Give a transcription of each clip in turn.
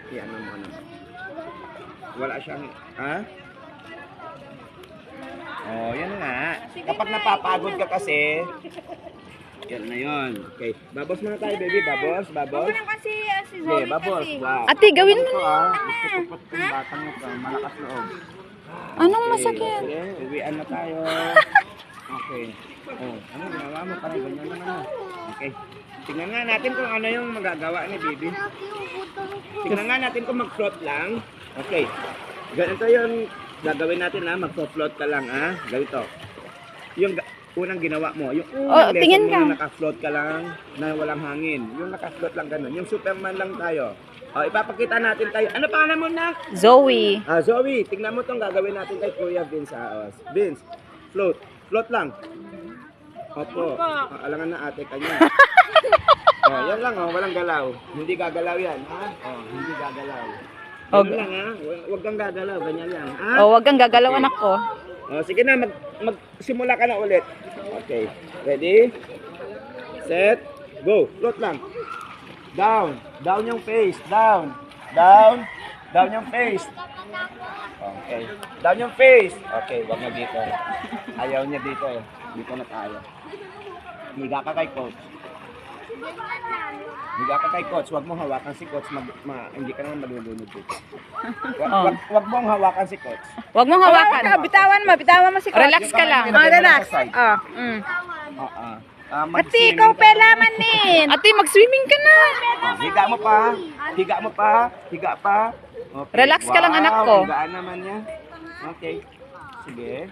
Yan mo ano. Wala siyang, ha? Oh, yan nga. Kapag napapagod ka kasi, yan na yun. Okay. Babos muna tayo, baby. Babos, babos. Huwag mo lang kasi si Okay, Zoe babos. kasi. Wow. Ate, gawin mo. Ito ah. Gusto ko pat yung batang ito. Malakas loob. Anong Okay, masakit? sige, uwian na tayo. Okay. Oh, ano ginawa mo? Parang ganyan naman na. Okay. Tingnan nga natin kung ano yung magagawa ni baby. Tingnan nga natin kung mag-float lang. Okay. Ganito yung gagawin natin ha. Mag-float ka lang ha. Ganito. Yung unang ginawa mo. Yung unang lesson tingin mo ka. yung naka-float ka lang na walang hangin. Yung naka-float lang ganun. Yung Superman lang tayo. Oh, ipapakita natin tayo. Ano pangalan mo na? Zoe. Zoe, tingnan mo tong gagawin natin kay Kuya Vince. Vince, float. Float lang. Opo. Alangan na ate kanya. Oh, yan lang oh, walang galaw. Hindi gagalaw yan, ha? Oh, hindi gagalaw. Ganun lang ha. Huwag kang gagalaw, ganyan lang, ha? Oh, wag kang gagalaw anak ko. Oh, sige na, magsimula ka na ulit. Okay. Ready? Set. Go. Float lang. Down. Down yung face. Down. Down. Down yung face. Okay. Down yung face. Okay, wag na dito. Ayaw niya dito eh. Dito na tayo. Higa ka kay coach. Higa ka kay coach. Wag mo hawakan si coach. Hindi ka naman malulunod dito. Wag mong hawakan si coach. Wag mong hawakan. Bitawan mo si Coach. Relax ka lang. Relax. Ate, Ikaw pelaman din. Ate, mag-swimming ka na. Higa mo pa. Higa mo pa. Higa pa. Okay. Relax ka lang, anak ko. Higaan naman niya. Okay. Sige.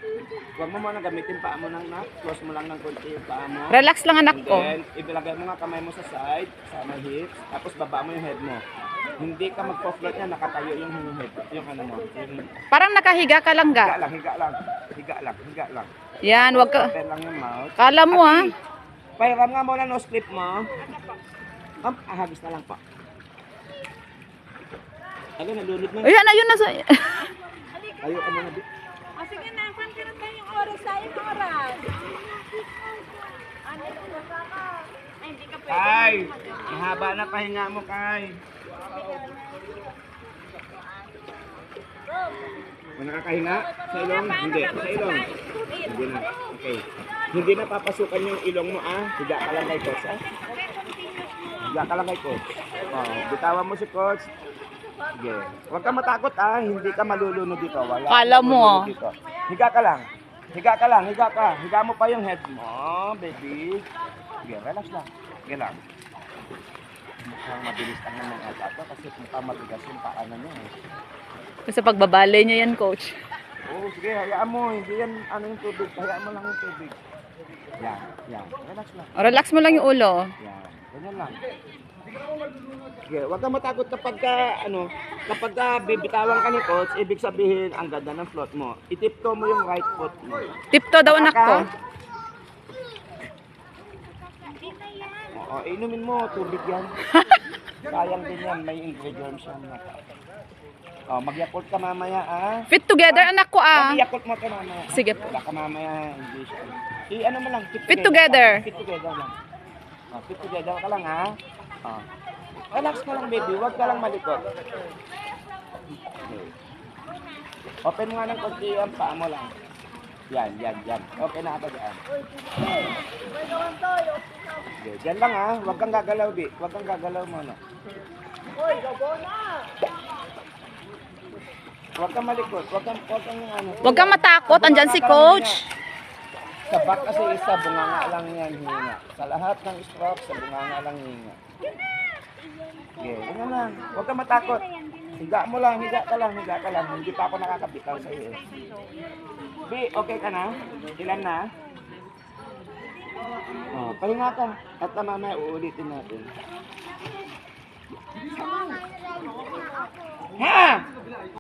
Huwag mo muna gamitin paa mo ng knock. Close mo lang ng konti yung paa mo. Relax lang anak And ko. then, ibilagay mo nga kamay mo sa side, sa my hips. Tapos baba mo yung head mo. Hindi ka magpo-float niya, nakatayo yung head. Yung ano mo. Yung, Parang nakahiga ka lang higa ga. lang, higa lang. Higa lang, higa lang. Yan, wag ka. Open lang yung mouth. Kala mo ha. Pahiram nga muna nose clip mo. Hagis na lang pa. Ano, nalunod na. Ayun, ayun na sa... Ayaw ka muna. Sige na, saan ka na tayo yung oras? Sayang oras. Ay, hindi ka pwede. Kay, mahaba na pahinga mo, Kay. Kung nakakahinga? Sa ilong? Hindi. Sa ilong? Hindi na. Okay. Hindi na papasukan yung ilong mo, ah. Higa ka lang kay coach, ah. Higa ka lang kay coach. Oh, bitawan mo si coach. Sige. Huwag ka matakot, ah. Hindi ka malulunod dito. Wala Kala kang mo, malulunod dito. Higa ka lang. Higa ka lang. Higa ka. Higa mo pa yung head mo, baby. Sige, relax lang. Sige lang. Mukhang mabilis lang naman ata kasi mukhang matigas yung paanan niya, eh. Sa pagbabalay niya yan, coach. Oo, sige, hayaan mo. Hindi yan, ano yung tubig. Hayaan mo lang yung tubig. Yan, yan. Relax lang. Relax mo lang yung ulo. Yan, ganyan lang. Sige, huwag kang matakot kapag bibitawan ka ni coach, ibig sabihin, ang ganda ng float mo. Itipto mo yung right foot mo. Tipto daw anak ko. Oo, inumin mo, tubig yan. Sayang din yan, may ingredients yan. Oh, mag-yakult ka mamaya, ah. Fit together anak ko ah. Mag-yakult mo ka mamaya. Sige. Wala ka mamaya, hindi siya. I-ano mo lang, Fit together. Fit together lang. Oh, fit together ka lang, ha. Oh. Relax ka lang, baby. Huwag ka lang malikot. Okay. Open mo nga ng konti ang paa mo lang. Yan, yan, yan. Okay na ka dyan. Okay, dyan lang, ha. Huwag kang gagalaw, Bi. Huwag kang gagalaw muna. Huwag kang malikot. Huwag kang ano. Huwag kang matakot, andyan si coach. Sa back kasi isa, bunganga lang yan, hinga. Sa lahat ng stroke, sa bunganga lang hinga. Okay, ganyan lang. Huwag kang matakot. Higa mo lang, higa ka lang, higa ka lang. Hindi pa ako nakakabitaw sa iyo. Bi, okay ka na? Ilan na? Oh, pahinga ka. At mamaya uulitin natin. Ha!